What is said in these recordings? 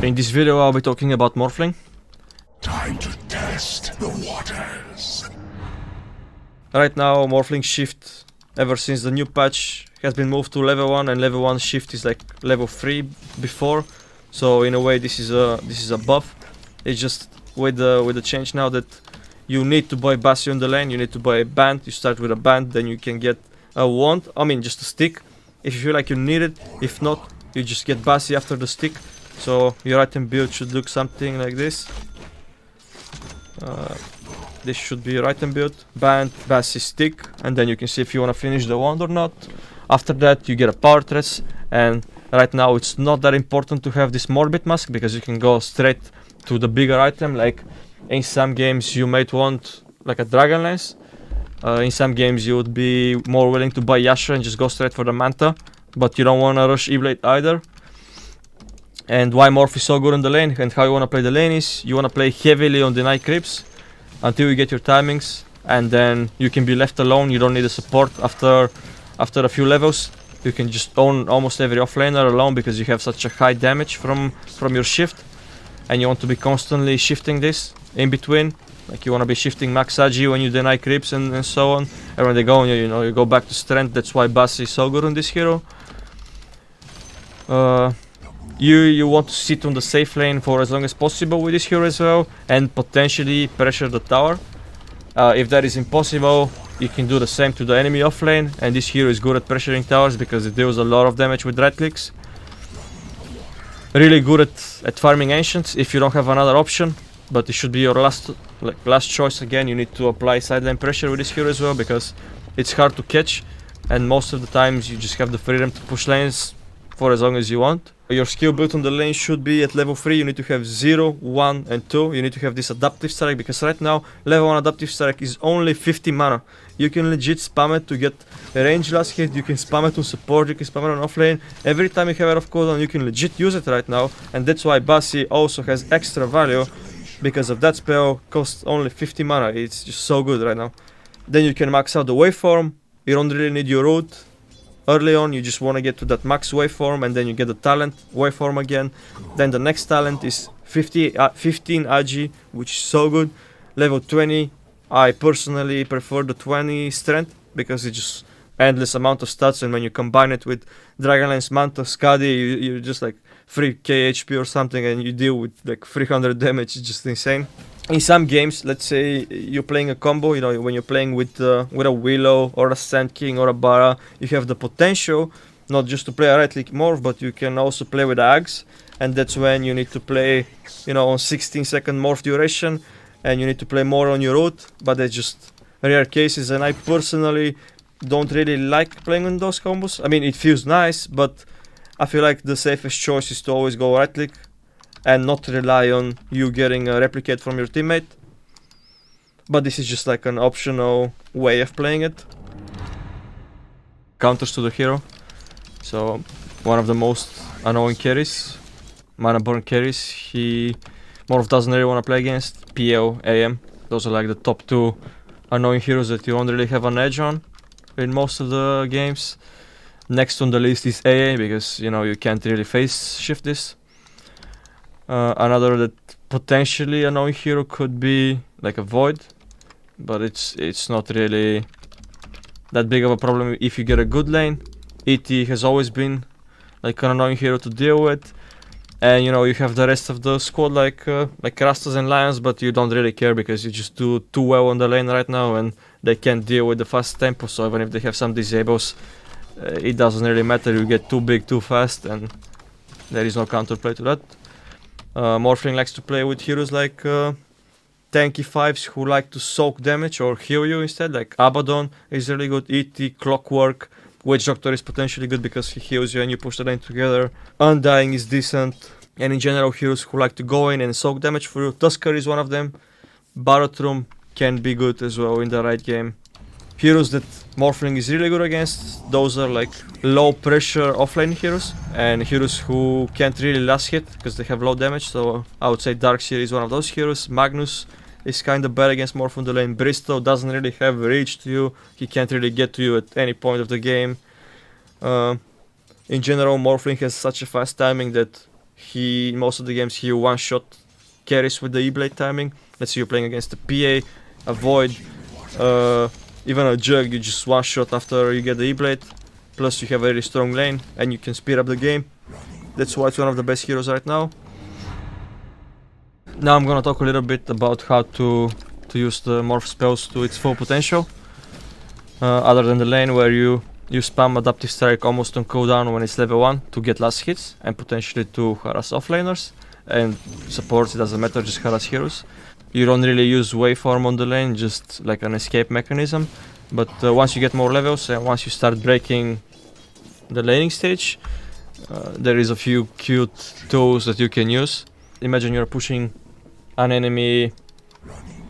In this video I'll be talking about Morphling. Time to test the waters. Right now Morphling shift, ever since the new patch, has been moved to level 1, and level 1 shift is like level 3 before. So in a way this is a buff. It's just with the change now that you need to buy Bassi on the lane, you need to buy a band. You start with a band, then you can get a wand, I mean just a stick, if you feel like you need it. If not, you just get Bassi after the stick. So your item build should look something like this. This should be your item build: band, Bassi, stick, and then you can see if you want to finish the wand or not. After that you get a power dress, and right now it's not that important to have this morbid mask because you can go straight to the bigger item. Like in some games you might want like a dragon lance. In some games you would be more willing to buy Yasha and just go straight for the manta, but you don't want to rush E-Blade either. And why Morph is so good in the lane and how you want to play the lane is you want to play heavily on deny creeps until you get your timings, and then you can be left alone. You don't need a support after a few levels. You can just own almost every offlaner alone because you have such a high damage from your shift, and you want to be constantly shifting this in between. Like you want to be shifting max Agi when you deny creeps and so on, and when they go on you go back to strength. That's why Bassi is so good on this hero. You want to sit on the safe lane for as long as possible with this hero as well, and potentially pressure the tower. If that is impossible, you can do the same to the enemy off lane, and this hero is good at pressuring towers because it deals a lot of damage with right clicks. Really good at farming ancients if you don't have another option, but it should be your last choice. Again, you need to apply sideline pressure with this hero as well because it's hard to catch, and most of the times you just have the freedom to push lanes for as long as you want. Your skill build on the lane should be at level 3. You need to have 0, 1 and 2. You need to have this adaptive strike because right now level 1 adaptive strike is only 50 mana. You can legit spam it to get a range last hit, you can spam it on support, you can spam it on offlane. Every time you have it off cooldown you can legit use it right now, and that's why Bassi also has extra value because of that spell. Costs only 50 mana. It's just so good right now. Then you can max out the waveform. You don't really need your root. Early on you just want to get to that max waveform, and then you get the talent waveform again. Then the next talent is 15 Agi, which is so good. Level 20, I personally prefer the 20 strength because it's just endless amount of stats, and when you combine it with Dragonlance, Manta, Skadi, you're just like 3k HP or something, and you deal with like 300 damage. It's just insane. In some games, let's say you're playing a combo, when you're playing with a Willow or a Sand King or a Bara, you have the potential not just to play a right click morph, but you can also play with Ags, and that's when you need to play, on 16-second morph duration, and you need to play more on your root, but that's just rare cases, and I personally don't really like playing on those combos. I mean, it feels nice, but I feel like the safest choice is to always go right click and not rely on you getting a replicate from your teammate. But this is just like an optional way of playing it. Counters to the hero. So one of the most annoying carries, mana burn carries, Morph doesn't really want to play against. PL, AM, those are like the top 2 annoying heroes that you don't really have an edge on in most of the games. Next on the list is AA because you can't really phase shift this. Another that potentially annoying hero could be like a Void, but it's not really that big of a problem if you get a good lane. ET has always been like an annoying hero to deal with, and you have the rest of the squad like Rastas and Lions, but you don't really care because you just do too well on the lane right now, and they can't deal with the fast tempo. So even if they have some disables, it doesn't really matter. You get too big too fast, and there is no counterplay to that. Morphling likes to play with heroes like tanky 5s who like to soak damage or heal you instead, like Abaddon is really good, ET, Clockwork, Witch Doctor is potentially good because he heals you and you push the lane together, Undying is decent, and in general heroes who like to go in and soak damage for you. Tusker is one of them. Barotroom can be good as well in the right game. Heroes that Morphling is really good against, those are like low pressure offlane heroes, and heroes who can't really last hit because they have low damage. So I would say Darkseer is one of those heroes. Magnus is kinda bad against Morph on the lane. Bristow doesn't really have reach to you, he can't really get to you at any point of the game. In general, Morphling has such a fast timing that most of the games he one-shot carries with the E-blade timing. Let's say you're playing against a PA, a Void, even a Jug, you just one-shot after you get the E-blade. Plus you have a really strong lane and you can speed up the game. That's why it's one of the best heroes right now. Now I'm gonna talk a little bit about how to use the morph spells to its full potential. Other than the lane where you spam Adaptive Strike almost on cooldown when it's level 1 to get last hits and potentially to harass offlaners and supports, it doesn't matter, just harass heroes. You don't really use waveform on the lane, just like an escape mechanism. But once you get more levels and once you start breaking the laning stage, there is a few cute tools that you can use. Imagine you're pushing an enemy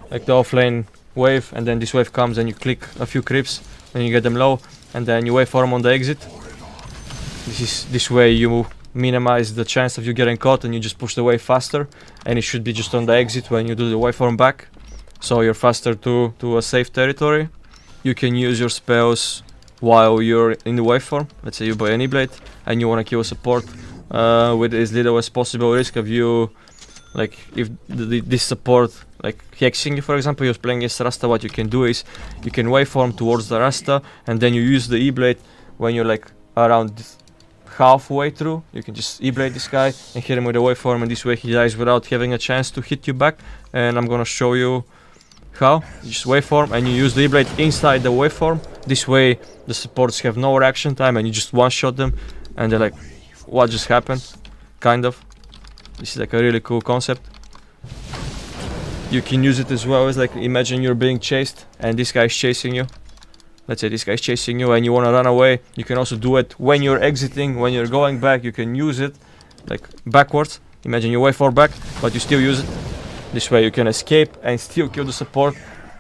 like the offlane wave, and then this wave comes and you click a few creeps and you get them low, and then you waveform on the exit. This way you minimize the chance of you getting caught and you just push the wave faster, and it should be just on the exit when you do the waveform back, so you're faster to a safe territory. You can use your spells while you're in the waveform. Let's say you buy any blade and you want to kill a support with as little as possible risk of you, like if this support like hexing you, for example, you're playing against Rasta, what you can do is you can waveform towards the Rasta and then you use the E-blade when you're like around halfway through. You can just E-blade this guy and hit him with a waveform, and this way he dies without having a chance to hit you back. And I'm gonna show you how. You just waveform and you use the E-blade inside the waveform. This way the supports have no reaction time and you just one-shot them and they're like, what just happened? Kind of. This is like a really cool concept. You can use it as well as, like, imagine you're being chased and this guy is chasing you. Let's say this guy is chasing you and you want to run away. You can also do it when you're exiting, when you're going back. You can use it like backwards. Imagine you waveform back, but you still use it. This way you can escape and still kill the support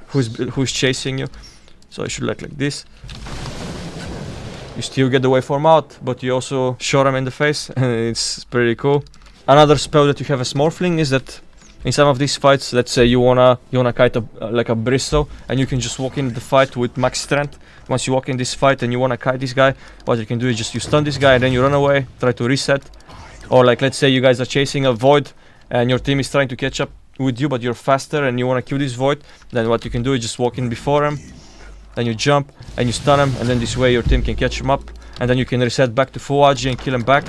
who's chasing you. So I should like this. You still get the waveform out, but you also shot him in the face, and it's pretty cool. Another spell that you have as Morphling is that in some of these fights, let's say you wanna kite like a bristle, and you can just walk in the fight with max strength. Once you walk in this fight and you wanna kite this guy, what you can do is just you stun this guy and then you run away, try to reset. Or like let's say you guys are chasing a Void and your team is trying to catch up with you, but you're faster and you wanna kill this Void. Then what you can do is just walk in before him, then you jump and you stun him, and then this way your team can catch him up, and then you can reset back to full AG and kill him back.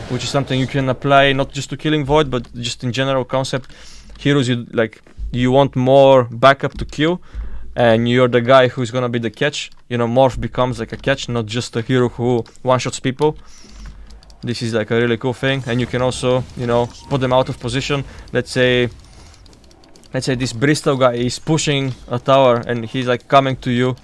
Which is something you can apply not just to killing Void, but just in general concept. Heroes you want more backup to kill, and you're the guy who's gonna be the catch. You know, Morph becomes like a catch, not just a hero who one-shots people. This is like a really cool thing, and you can also, you know, put them out of position. Let's say this Bristol guy is pushing a tower and he's like coming to you,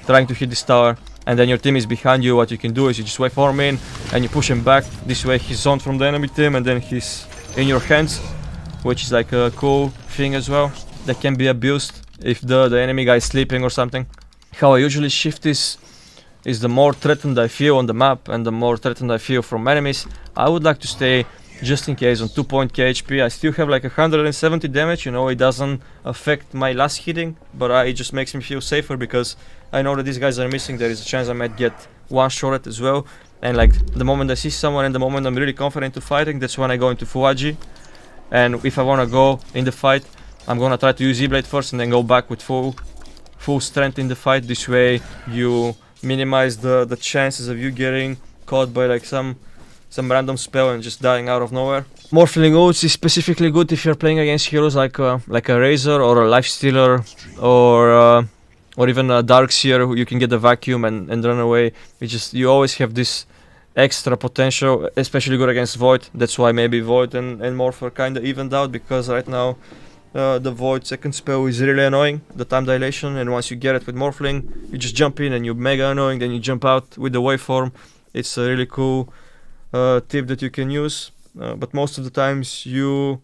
trying to hit this tower. And then your team is behind you. What you can do is you just waveform in and you push him back. This way he's zoned from the enemy team and then he's in your hands, which is like a cool thing as well that can be abused if the enemy guy is sleeping or something. How I usually shift this is the more threatened I feel on the map and the more threatened I feel from enemies, I would like to stay just in case on 2.k HP. I still have like 170 damage, you know, it doesn't affect my last hitting, but it just makes me feel safer because I know that these guys are missing. There is a chance I might get one-shotted as well. And like the moment I see someone and the moment I'm really confident to fighting, that's when I go into full AG. And if I want to go in the fight, I'm gonna try to use E-blade first and then go back with full strength in the fight. This way you minimize the chances of you getting caught by like some random spell and just dying out of nowhere. Morphling ults is specifically good if you're playing against heroes like a Razor or a Lifestealer or even a Darkseer, who you can get the vacuum and run away. You always have this extra potential, especially good against Void. That's why maybe Void and Morph are kinda evened out, because right now the Void second spell is really annoying, the time dilation, and once you get it with Morphling, you just jump in and you're mega annoying, then you jump out with the waveform. It's a really cool tip that you can use, but most of the times you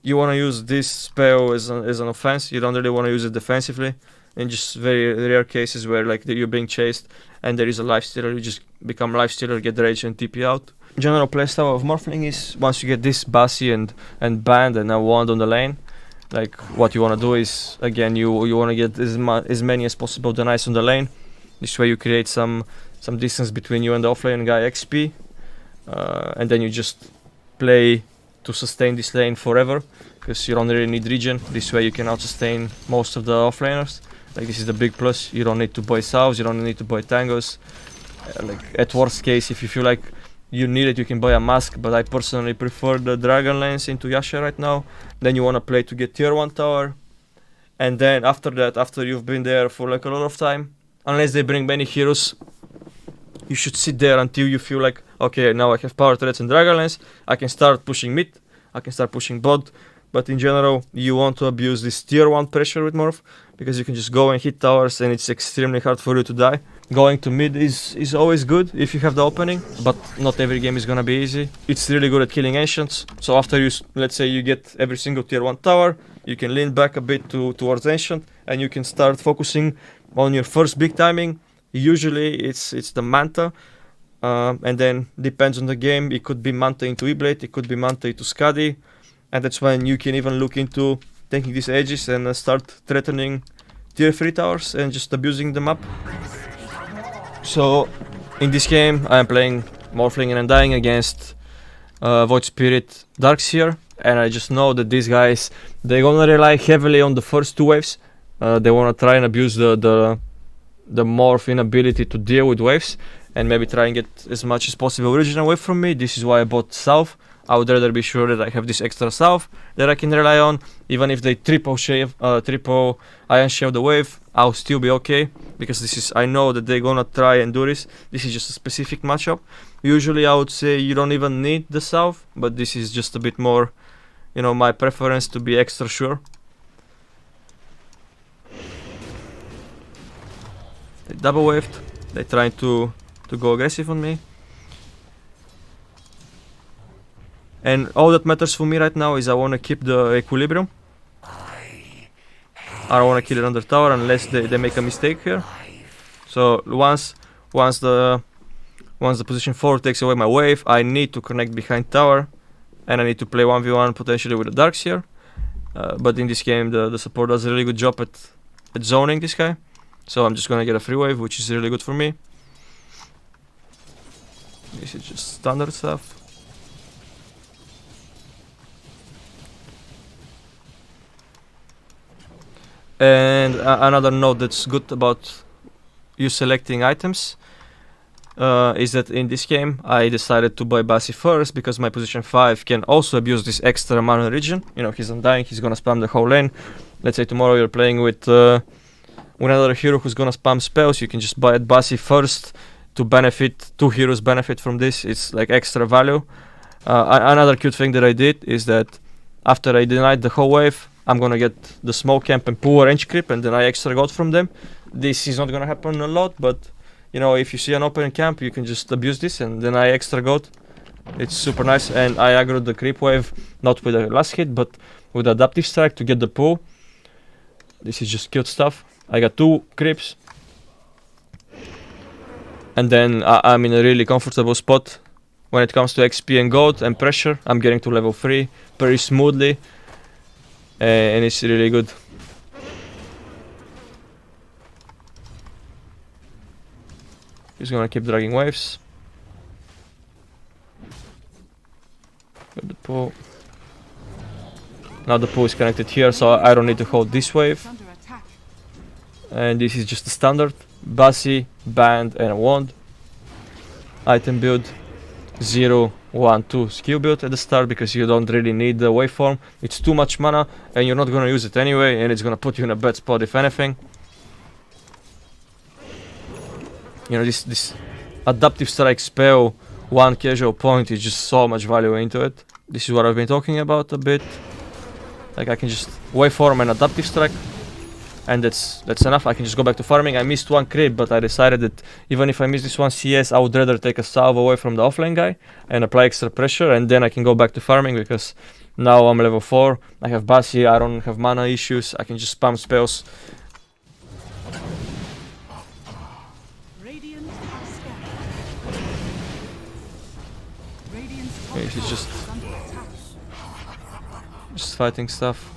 want to use this spell as an offense. You don't really want to use it defensively. In just very rare cases where like you're being chased and there is a Lifestealer, you just become Lifestealer, get rage and TP out. General playstyle of Morphling is once you get this Bossy and Band and a Wand on the lane, like what you want to do is again you want to get as many as possible denies on the lane. This way you create some distance between you and the offlane guy XP, and then you just play to sustain this lane forever, because you don't really need regen. This way you can out-sustain most of the offlaners. Like, this is the big plus. You don't need to buy Saus, you don't need to buy Tangos. Like, at worst case, if you feel like you need it, you can buy a mask, but I personally prefer the Dragon Lance into Yasha right now. Then you wanna play to get tier 1 tower. And then after that, after you've been there for like a lot of time, unless they bring many heroes, you should sit there until you feel like, okay, now I have power turrets and Dragon Lance, I can start pushing mid, I can start pushing bot. But in general, you want to abuse this tier 1 pressure with Morph, because you can just go and hit towers and it's extremely hard for you to die. Going to mid is always good if you have the opening, but not every game is gonna be easy. It's really good at killing Ancients, so after you, let's say you get every single tier 1 tower, you can lean back a bit towards Ancient, and you can start focusing on your first big timing. Usually it's the Manta, and then depends on the game, it could be Manta into E-Blade, it could be Manta into Skadi, and that's when you can even look into taking these edges and start threatening tier 3 towers and just abusing the map. So in this game I am playing Morphling and Undying against Void Spirit Darkseer, and I just know that these guys, they're gonna rely heavily on the first 2 waves. They wanna try and abuse the Morph inability to deal with waves, and maybe try and get as much as possible regen away from me. This is why I bought Salve. I would rather be sure that I have this extra Salve that I can rely on. Even if they triple Iron Shave the wave, I'll still be okay, because this is, I know that they're gonna try and do this. This is just a specific matchup. Usually I would say you don't even need the Salve, but this is just a bit more, you know, my preference to be extra sure. They double waved, they're trying to go aggressive on me. And all that matters for me right now is I want to keep the equilibrium. I don't want to kill it under tower unless they make a mistake here. So once the position 4 takes away my wave, I need to connect behind tower, and I need to play 1v1 potentially with the Darkseer. But in this game the support does a really good job at zoning this guy. So I'm just gonna get a free wave, which is really good for me. This is just standard stuff. And another note that's good about you selecting items is that in this game I decided to buy Bassi first, because my position 5 can also abuse this extra mana regen. You know, he's Undying, he's gonna spam the whole lane. Let's say tomorrow you're playing with another hero who's gonna spam spells, you can just buy it Bassi first to benefit, 2 heroes benefit from this. It's like extra value. Another cute thing that I did is that after I denied the whole wave, I'm gonna get the smoke camp and pull a range creep, and then I extra got from them. This is not gonna happen a lot, but you know, if you see an open camp, you can just abuse this, and then I extra got. It's super nice, and I aggroed the creep wave, not with the last hit, but with adaptive strike to get the pull. This is just cute stuff. I got 2 creeps, and then I'm in a really comfortable spot when it comes to XP and gold and pressure. I'm getting to level 3 very smoothly. And it's really good. He's gonna keep dragging waves. Got the pull. Now the pull is connected here, so I don't need to hold this wave. And this is just the standard Bassi, band, and a wand. Item build 0, 1, 2 skill build at the start, because you don't really need the waveform. It's too much mana and you're not gonna use it anyway, and it's gonna put you in a bad spot if anything. You know, this adaptive strike spell, 1 casual point, is just so much value into it. This is what I've been talking about a bit. Like, I can just waveform and adaptive strike, and that's enough. I can just go back to farming. I missed 1 creep, but I decided that even if I miss this 1 CS, I would rather take a salve away from the offlane guy and apply extra pressure, and then I can go back to farming, because now I'm level 4, I have Bassi, I don't have mana issues, I can just spam spells. Okay, he's just fighting stuff.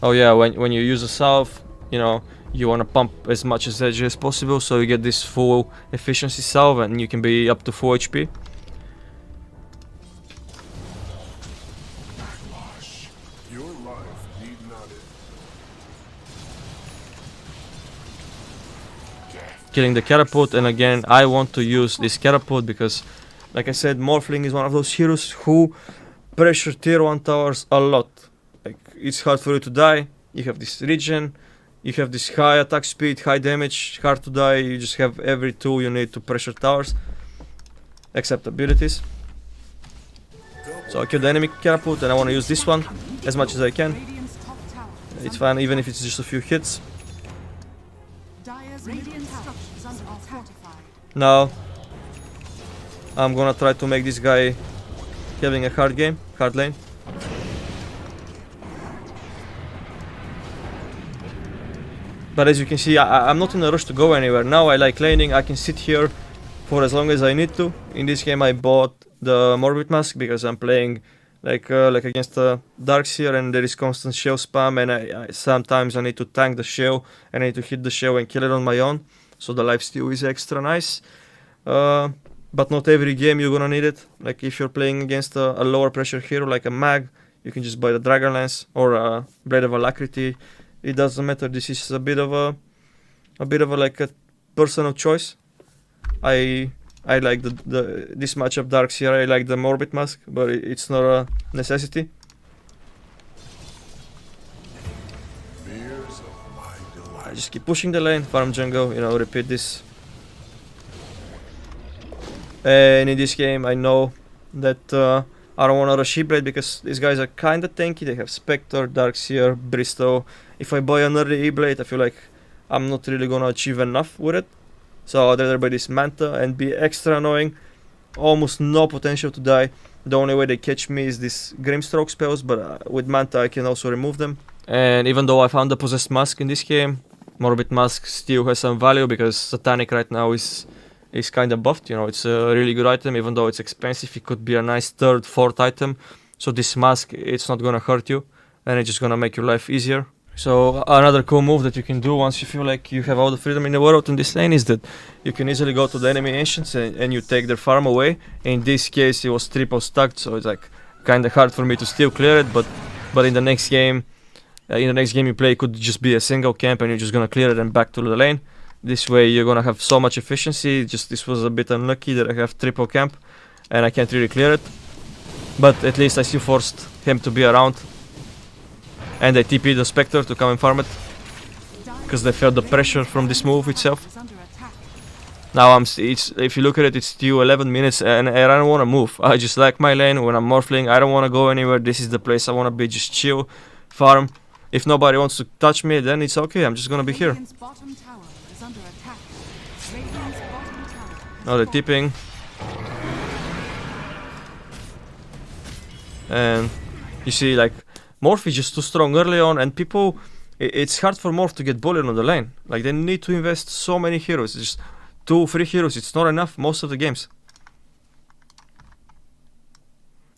Oh yeah, when you use a salve, you know, you wanna pump as much as edge as possible, so you get this full efficiency salve and you can be up to full HP. Your life need not end. Killing the catapult, and again I want to use this catapult because, like I said, Morphling is one of those heroes who pressure tier 1 towers a lot. Like, it's hard for you to die, you have this regen, you have this high attack speed, high damage, hard to die, you just have every tool you need to pressure towers, except abilities. So I kill the enemy catapult and I want to use this one as much as I can. It's fine even if it's just a few hits. Now I'm gonna try to make this guy having a hard game, hard lane. But as you can see, I'm not in a rush to go anywhere. Now I like laning, I can sit here for as long as I need to. In this game I bought the Morbid Mask because I'm playing like against the Darkseer and there is constant shell spam, and I sometimes I need to tank the shell and I need to hit the shell and kill it on my own. So the lifesteal is extra nice. But not every game you're gonna need it. Like if you're playing against a lower pressure hero like a Mag, you can just buy the Dragonlance or a Blade of Alacrity. It doesn't matter. This is a bit of a like a personal choice. I like this matchup Darkseer. I like the Morbid Mask, but it's not a necessity. I just keep pushing the lane, farm jungle, you know, repeat this. And in this game, I know that I don't want to rush E-Blade because these guys are kinda tanky. They have Spectre, Darkseer, Bristow. If I buy another E-Blade, I feel like I'm not really gonna achieve enough with it. So I'd rather buy this Manta and be extra annoying. Almost no potential to die. The only way they catch me is this Grimstroke spells, but with Manta I can also remove them. And even though I found the Possessed Mask in this game, Morbid Mask still has some value because Satanic right now is kinda buffed, you know, it's a really good item. Even though it's expensive, it could be a nice third, fourth item. So this mask, it's not gonna hurt you and it's just gonna make your life easier. So another cool move that you can do once you feel like you have all the freedom in the world in this lane is that you can easily go to the enemy ancients and you take their farm away. In this case it was triple stacked, so it's like kinda hard for me to still clear it, but in the next game you play, it could just be a single camp and you're just gonna clear it and back to the lane. This way you're gonna have so much efficiency. Just this was a bit unlucky that I have triple camp and I can't really clear it, but at least I still forced him to be around. And I TP'd the Spectre to come and farm it because they felt the pressure from this move itself. Now if you look at it, it's still 11 minutes and I don't want to move. I just like my lane. When I'm Morphling, I don't want to go anywhere. This is the place I want to be. Just chill, farm. If nobody wants to touch me, then it's okay. I'm just gonna be here. Now they're tipping. And you see, like, Morph is just too strong early on, and people, it's hard for Morph to get bullied on the lane. Like, they need to invest so many heroes. It's just 2-3 heroes, it's not enough most of the games.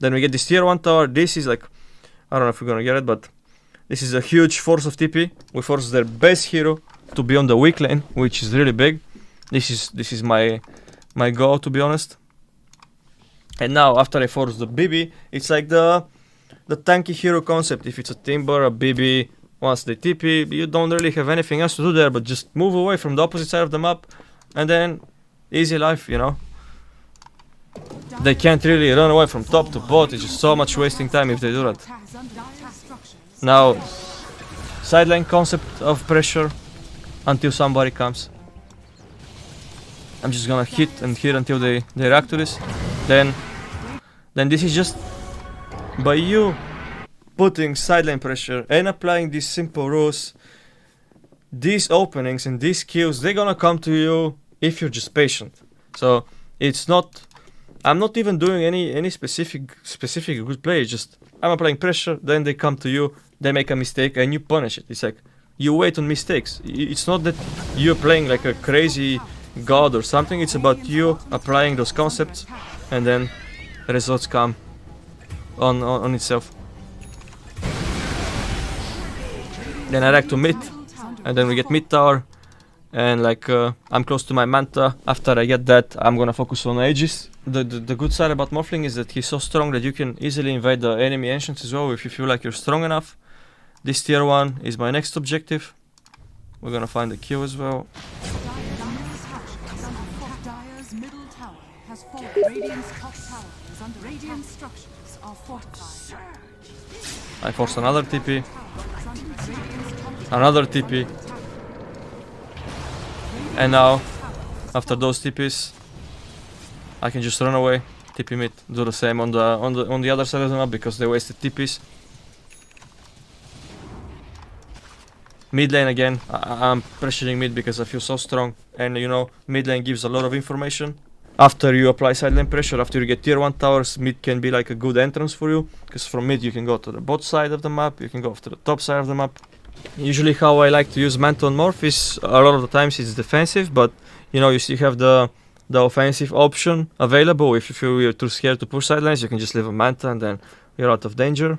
Then we get this tier 1 tower. This is like, I don't know if we're gonna get it, but this is a huge force of TP. We force their best hero to be on the weak lane, which is really big. This is my goal, to be honest. And now after I force the BB, it's like the tanky hero concept. If it's a Timber, a BB, once they TP, you don't really have anything else to do there but just move away from the opposite side of the map and then easy life, you know. They can't really run away from top to bot. It's just so much wasting time if they do that. Now, sideline concept of pressure until somebody comes. I'm just gonna hit and hit until they react to this. Then this is just by you putting sideline pressure and applying these simple rules, these openings and these kills, they're gonna come to you if you're just patient. So it's not, I'm not even doing any specific good play. It's just I'm applying pressure, then they come to you, they make a mistake and you punish it. It's like you wait on mistakes. It's not that you're playing like a crazy god or something. It's about you applying those concepts and then results come on itself. Then I like to mid and then we get mid tower, and like I'm close to my manta. After I get that, I'm gonna focus on aegis. The good side about Morphling is that he's so strong that you can easily invade the enemy ancients as well if you feel like you're strong enough. This tier 1 is my next objective. We're gonna find the Q as well. Dire's middle tower has fallen. Radiant's top tower is under Radiant structures are fortified. I force another TP. Another TP. And now, after those TPs, I can just run away, TP mid, do the same on the other side of the map because they wasted TPs. Mid lane again, I'm pressuring mid because I feel so strong, and you know, mid lane gives a lot of information. After you apply side lane pressure, after you get tier 1 towers, mid can be like a good entrance for you, because from mid you can go to the bot side of the map, you can go to the top side of the map. Usually how I like to use Mantle and Morph is, a lot of the times it's defensive, but you know, you still have the offensive option available. If you feel you're too scared to push side lanes, you can just leave a Manta and then you're out of danger.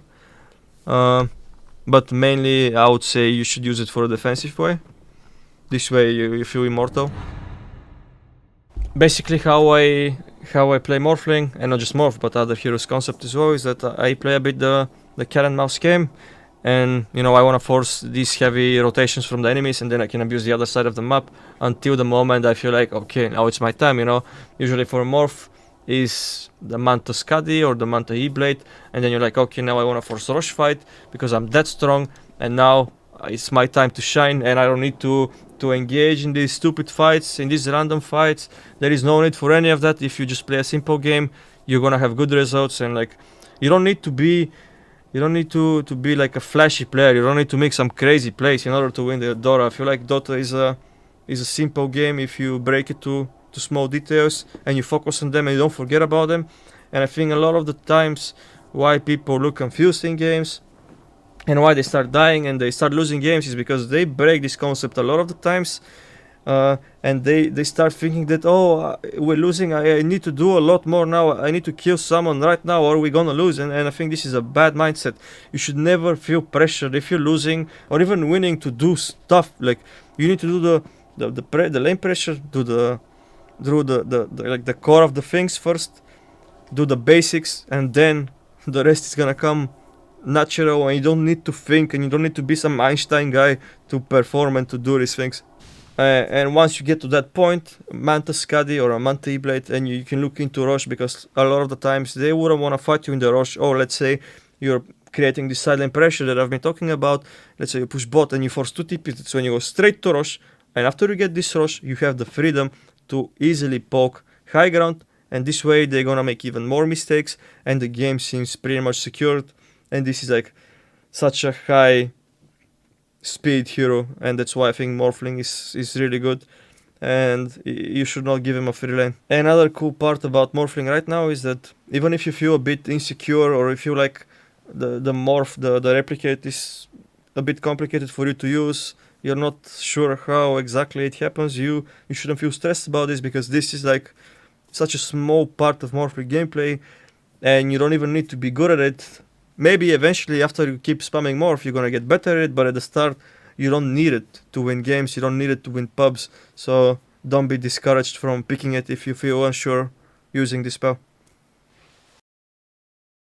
But mainly I would say you should use it for a defensive way. This way you feel immortal. Basically how I play Morphling, and not just Morph but other heroes concept as well, is that I play a bit the cat and mouse game. And you know, I want to force these heavy rotations from the enemies, and then I can abuse the other side of the map until the moment I feel like, okay, now it's my time, you know. Usually for Morph is the Manta Skadi or the Manta E-Blade, and then you're like, okay, now I want to force Rosh fight because I'm that strong, and now it's my time to shine, and I don't need to engage in these stupid fights, in these random fights. There is no need for any of that. If you just play a simple game, you're gonna have good results, and like, you don't need to be like a flashy player. You don't need to make some crazy plays in order to win the Dota. I feel like Dota is a simple game if you break it to small details and you focus on them and you don't forget about them. And I think a lot of the times why people look confused in games and why they start dying and they start losing games is because they break this concept a lot of the times. And they start thinking that, oh, we're losing, I need to do a lot more now, I need to kill someone right now or we're gonna lose. And I think this is a bad mindset. You should never feel pressured if you're losing or even winning to do stuff. Like, you need to do the lane pressure, do the core of the things first, do the basics, and then the rest is gonna come natural, and you don't need to think and you don't need to be some Einstein guy to perform and to do these things. And once you get to that point, Manta Skadi or a Manta E-Blade, and you can look into Rosh, because a lot of the times they wouldn't want to fight you in the Rosh. Or let's say you're creating this silent pressure that I've been talking about. Let's say you push bot and you force 2 TPs, that's when you go straight to Rosh, and after you get this Rosh, you have the freedom to easily poke high ground, and this way they're gonna make even more mistakes, and the game seems pretty much secured. And this is like such a high speed hero, and that's why I think Morphling is really good, and you should not give him a free lane. Another cool part about Morphling right now is that even if you feel a bit insecure, or if you like the morph, the replicate is a bit complicated for you to use, you're not sure how exactly it happens, you shouldn't feel stressed about this, because this is like such a small part of Morphling gameplay, and you don't even need to be good at it. Maybe eventually, after you keep spamming Morph, you're gonna get better at it, but at the start, you don't need it to win games, you don't need it to win pubs, so don't be discouraged from picking it if you feel unsure using this spell.